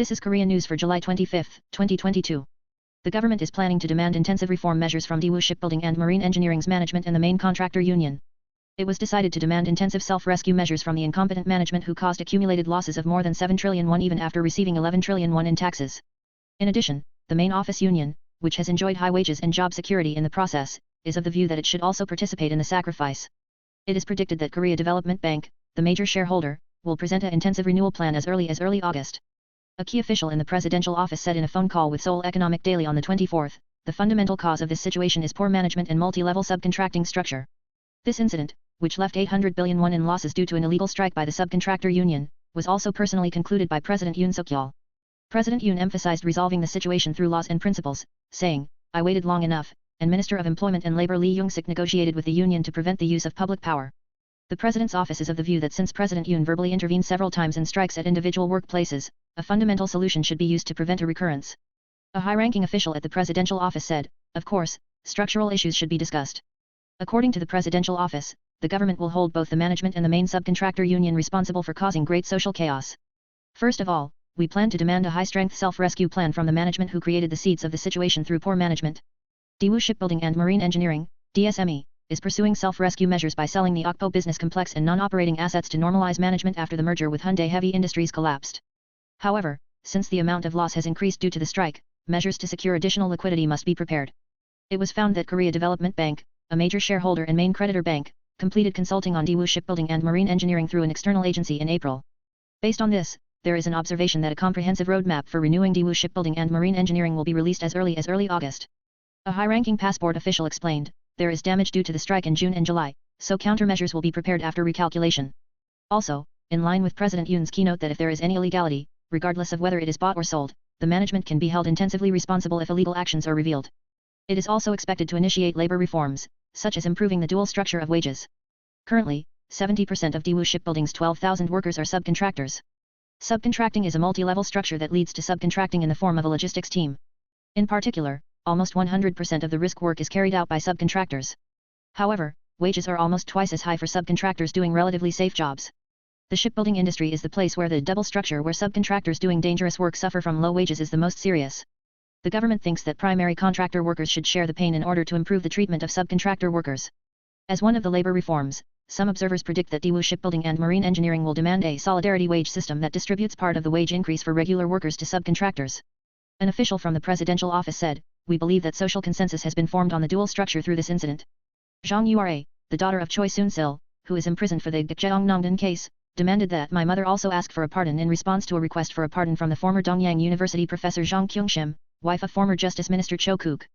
This is Korea News for July 25, 2022. The government is planning to demand intensive reform measures from Daewoo Shipbuilding and Marine Engineering's management and the main contractor union. It was decided to demand intensive self-rescue measures from the incompetent management who caused accumulated losses of more than 7 trillion won even after receiving 11 trillion won in taxes. In addition, the main office union, which has enjoyed high wages and job security in the process, is of the view that it should also participate in the sacrifice. It is predicted that Korea Development Bank, the major shareholder, will present an intensive renewal plan as early August. A key official in the presidential office said in a phone call with Seoul Economic Daily on the 24th, the fundamental cause of this situation is poor management and multi-level subcontracting structure. This incident, which left 800 billion won in losses due to an illegal strike by the subcontractor union, was also personally concluded by President Yoon Suk-yeol. President Yoon emphasized resolving the situation through laws and principles, saying, "I waited long enough," and Minister of Employment and Labor Lee Young-sik negotiated with the union to prevent the use of public power. The President's office is of the view that since President Yoon verbally intervened several times in strikes at individual workplaces, a fundamental solution should be used to prevent a recurrence. A high-ranking official at the presidential office said, "Of course, structural issues should be discussed." According to the presidential office, the government will hold both the management and the main subcontractor union responsible for causing great social chaos. First of all, we plan to demand a high-strength self-rescue plan from the management who created the seeds of the situation through poor management. Daewoo Shipbuilding and Marine Engineering, DSME, is pursuing self-rescue measures by selling the Okpo business complex and non-operating assets to normalize management after the merger with Hyundai Heavy Industries collapsed. However, since the amount of loss has increased due to the strike, measures to secure additional liquidity must be prepared. It was found that Korea Development Bank, a major shareholder and main creditor bank, completed consulting on Daewoo Shipbuilding and Marine Engineering through an external agency in April. Based on this, there is an observation that a comprehensive roadmap for renewing Daewoo Shipbuilding and Marine Engineering will be released as early August. A high-ranking passport official explained, "There is damage due to the strike in June and July, so countermeasures will be prepared after recalculation." Also, in line with President Yoon's keynote that if there is any illegality, regardless of whether it is bought or sold, the management can be held intensively responsible if illegal actions are revealed. It is also expected to initiate labor reforms, such as improving the dual structure of wages. Currently, 70% of Daewoo Shipbuilding's 12,000 workers are subcontractors. Subcontracting is a multi-level structure that leads to subcontracting in the form of a logistics team. In particular, almost 100% of the risk work is carried out by subcontractors. However, wages are almost twice as high for subcontractors doing relatively safe jobs. The shipbuilding industry is the place where the double structure where subcontractors doing dangerous work suffer from low wages is the most serious. The government thinks that primary contractor workers should share the pain in order to improve the treatment of subcontractor workers. As one of the labor reforms, some observers predict that Daewoo Shipbuilding and Marine Engineering will demand a solidarity wage system that distributes part of the wage increase for regular workers to subcontractors. An official from the presidential office said, "We believe that social consensus has been formed on the dual structure through this incident." Zhang Yura, the daughter of Choi Soon-sil, who is imprisoned for the Gyeongnam-dong case, demanded that my mother also ask for a pardon in response to a request for a pardon from the former Dongyang University professor Jang Kyung-shim, wife of former Justice Minister Cho Kook.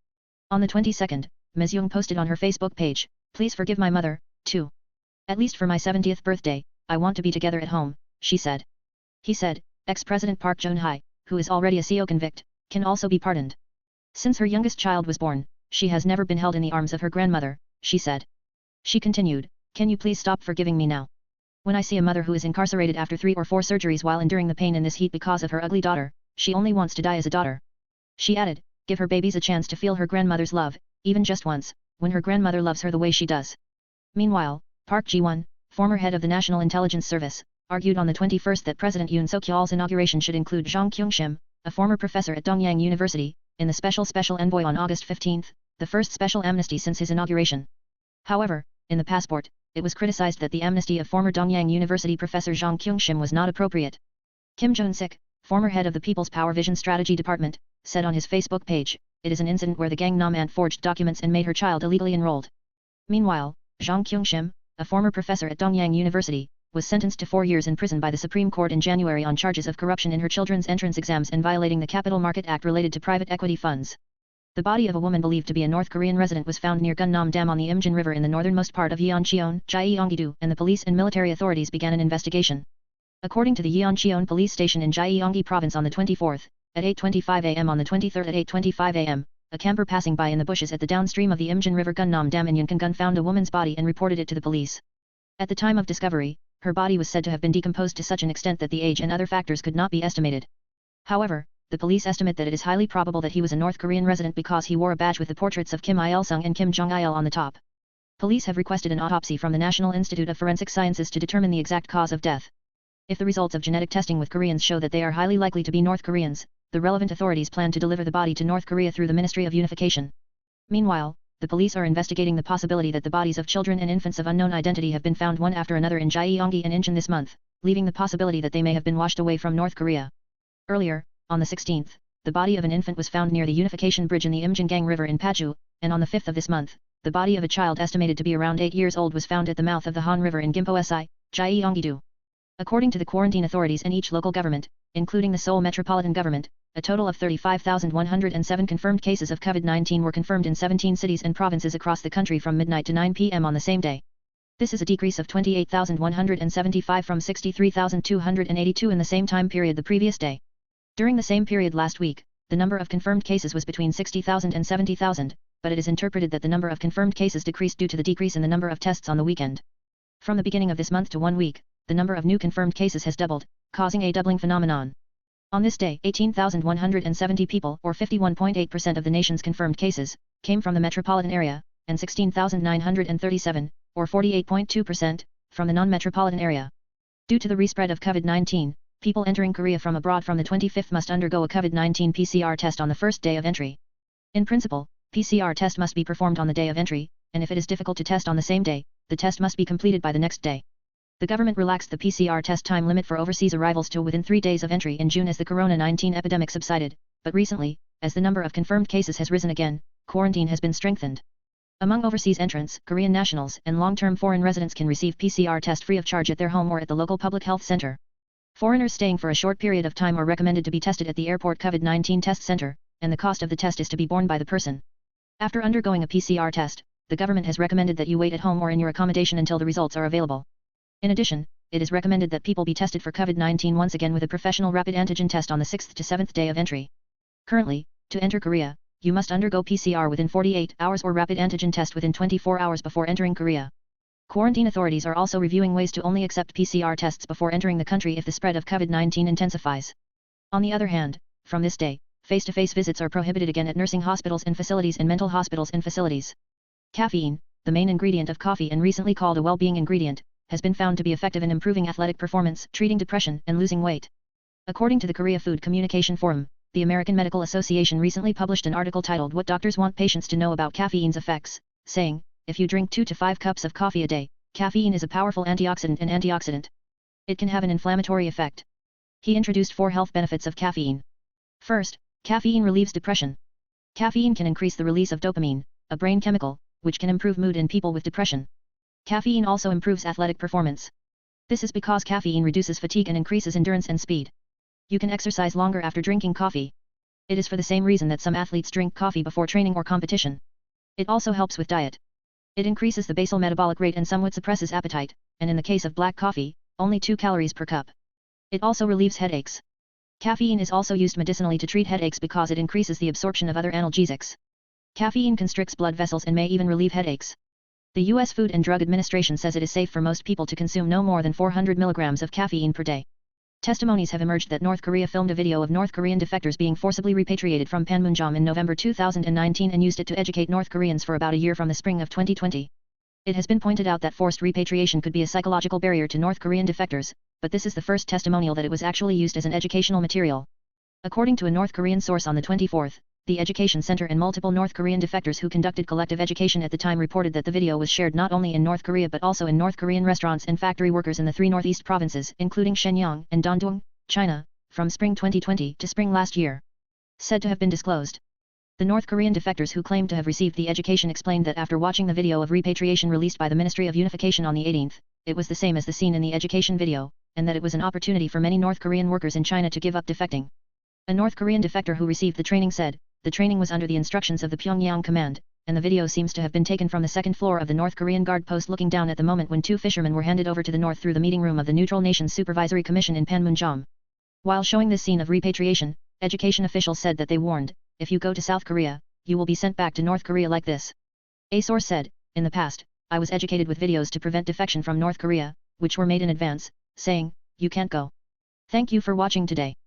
On the 22nd, Ms. Young posted on her Facebook page, "Please forgive my mother, too. At least for my 70th birthday, I want to be together at home," she said. He said, ex-President Park Geun-hye, who is already a CO convict, can also be pardoned. Since her youngest child was born, she has never been held in the arms of her grandmother, she said. She continued, "Can you please stop forgiving me now? When I see a mother who is incarcerated after 3 or 4 surgeries while enduring the pain in this heat because of her ugly daughter, she only wants to die as a daughter." She added, "Give her babies a chance to feel her grandmother's love, even just once, when her grandmother loves her the way she does." Meanwhile, Park Ji-won, former head of the National Intelligence Service, argued on the 21st that President Yoon Suk-yeol's inauguration should include Jang Kyung-shim, a former professor at Dongyang University, in the special envoy on August 15, the first special amnesty since his inauguration. However, in the passport, it was criticized that the amnesty of former Dongyang University professor Jang Kyung-shim was not appropriate. Kim Jong-sik, former head of the People's Power Vision Strategy Department, said on his Facebook page, "It is an incident where the Gangnam aunt forged documents and made her child illegally enrolled." Meanwhile, Jang Kyung-shim, a former professor at Dongyang University, was sentenced to 4 years in prison by the Supreme Court in January on charges of corruption in her children's entrance exams and violating the Capital Market Act related to private equity funds. The body of a woman believed to be a North Korean resident was found near Gunnam Dam on the Imjin River in the northernmost part of Yeoncheon, Gyeonggi-do, and the police and military authorities began an investigation. According to the Yeoncheon police station in Gyeonggi province on the 24th, at 8:25 am on the 23rd at 8:25 am, a camper passing by in the bushes at the downstream of the Imjin River Gunnam Dam in Yeonkan found a woman's body and reported it to the police. At the time of discovery, her body was said to have been decomposed to such an extent that the age and other factors could not be estimated. However, the police estimate that it is highly probable that he was a North Korean resident because he wore a badge with the portraits of Kim Il-sung and Kim Jong-il on the top. Police have requested an autopsy from the National Institute of Forensic Sciences to determine the exact cause of death. If the results of genetic testing with Koreans show that they are highly likely to be North Koreans, the relevant authorities plan to deliver the body to North Korea through the Ministry of Unification. Meanwhile, the police are investigating the possibility that the bodies of children and infants of unknown identity have been found one after another in Gyeonggi and Incheon this month, leaving the possibility that they may have been washed away from North Korea. Earlier, on the 16th, the body of an infant was found near the Unification Bridge in the Imjin River in Paju, and on the 5th of this month, the body of a child estimated to be around 8 years old was found at the mouth of the Han River in Gimpo-si, Gyeonggi-do. According to the quarantine authorities and each local government, including the Seoul Metropolitan Government, a total of 35,107 confirmed cases of COVID-19 were confirmed in 17 cities and provinces across the country from midnight to 9 p.m. on the same day. This is a decrease of 28,175 from 63,282 in the same time period the previous day. During the same period last week, the number of confirmed cases was between 60,000 and 70,000, but it is interpreted that the number of confirmed cases decreased due to the decrease in the number of tests on the weekend. From the beginning of this month to 1 week, the number of new confirmed cases has doubled, causing a doubling phenomenon. On this day, 18,170 people, or 51.8% of the nation's confirmed cases, came from the metropolitan area, and 16,937, or 48.2%, from the non-metropolitan area. Due to the respread of COVID-19, people entering Korea from abroad from the 25th must undergo a COVID-19 PCR test on the first day of entry. In principle, PCR test must be performed on the day of entry, and if it is difficult to test on the same day, the test must be completed by the next day. The government relaxed the PCR test time limit for overseas arrivals to within 3 days of entry in June as the Corona-19 epidemic subsided, but recently, as the number of confirmed cases has risen again, quarantine has been strengthened. Among overseas entrants, Korean nationals and long-term foreign residents can receive PCR test free of charge at their home or at the local public health center. Foreigners staying for a short period of time are recommended to be tested at the airport COVID-19 test center, and the cost of the test is to be borne by the person. After undergoing a PCR test, the government has recommended that you wait at home or in your accommodation until the results are available. In addition, it is recommended that people be tested for COVID-19 once again with a professional rapid antigen test on the 6th to 7th day of entry. Currently, to enter Korea, you must undergo PCR within 48 hours or rapid antigen test within 24 hours before entering Korea. Quarantine authorities are also reviewing ways to only accept PCR tests before entering the country if the spread of COVID-19 intensifies. On the other hand, from this day, face-to-face visits are prohibited again at nursing hospitals and facilities and mental hospitals and facilities. Caffeine, the main ingredient of coffee and recently called a well-being ingredient, has been found to be effective in improving athletic performance, treating depression, and losing weight. According to the Korea Food Communication Forum, the American Medical Association recently published an article titled "What Doctors Want Patients to Know About Caffeine's Effects," saying, if you drink 2 to 5 cups of coffee a day, caffeine is a powerful antioxidant and antioxidant. It can have an inflammatory effect. He introduced 4 health benefits of caffeine. First, caffeine relieves depression. Caffeine can increase the release of dopamine, a brain chemical, which can improve mood in people with depression. Caffeine also improves athletic performance. This is because caffeine reduces fatigue and increases endurance and speed. You can exercise longer after drinking coffee. It is for the same reason that some athletes drink coffee before training or competition. It also helps with diet. It increases the basal metabolic rate and somewhat suppresses appetite, and in the case of black coffee, only 2 calories per cup. It also relieves headaches. Caffeine is also used medicinally to treat headaches because it increases the absorption of other analgesics. Caffeine constricts blood vessels and may even relieve headaches. The U.S. Food and Drug Administration says it is safe for most people to consume no more than 400 milligrams of caffeine per day. Testimonies have emerged that North Korea filmed a video of North Korean defectors being forcibly repatriated from Panmunjom in November 2019 and used it to educate North Koreans for about a year from the spring of 2020. It has been pointed out that forced repatriation could be a psychological barrier to North Korean defectors, but this is the first testimonial that it was actually used as an educational material. According to a North Korean source on the 24th, the Education Center and multiple North Korean defectors who conducted collective education at the time reported that the video was shared not only in North Korea but also in North Korean restaurants and factory workers in the 3 northeast provinces, including Shenyang and Dandong, China, from spring 2020 to spring last year. Said to have been disclosed. The North Korean defectors who claimed to have received the education explained that after watching the video of repatriation released by the Ministry of Unification on the 18th, it was the same as the scene in the education video, and that it was an opportunity for many North Korean workers in China to give up defecting. A North Korean defector who received the training said, the training was under the instructions of the Pyongyang command, and the video seems to have been taken from the second floor of the North Korean guard post looking down at the moment when 2 fishermen were handed over to the north through the meeting room of the Neutral Nations Supervisory Commission in Panmunjom. While showing this scene of repatriation, education officials said that they warned, if you go to South Korea, you will be sent back to North Korea like this. A source said, in the past, I was educated with videos to prevent defection from North Korea, which were made in advance, saying, you can't go. Thank you for watching today.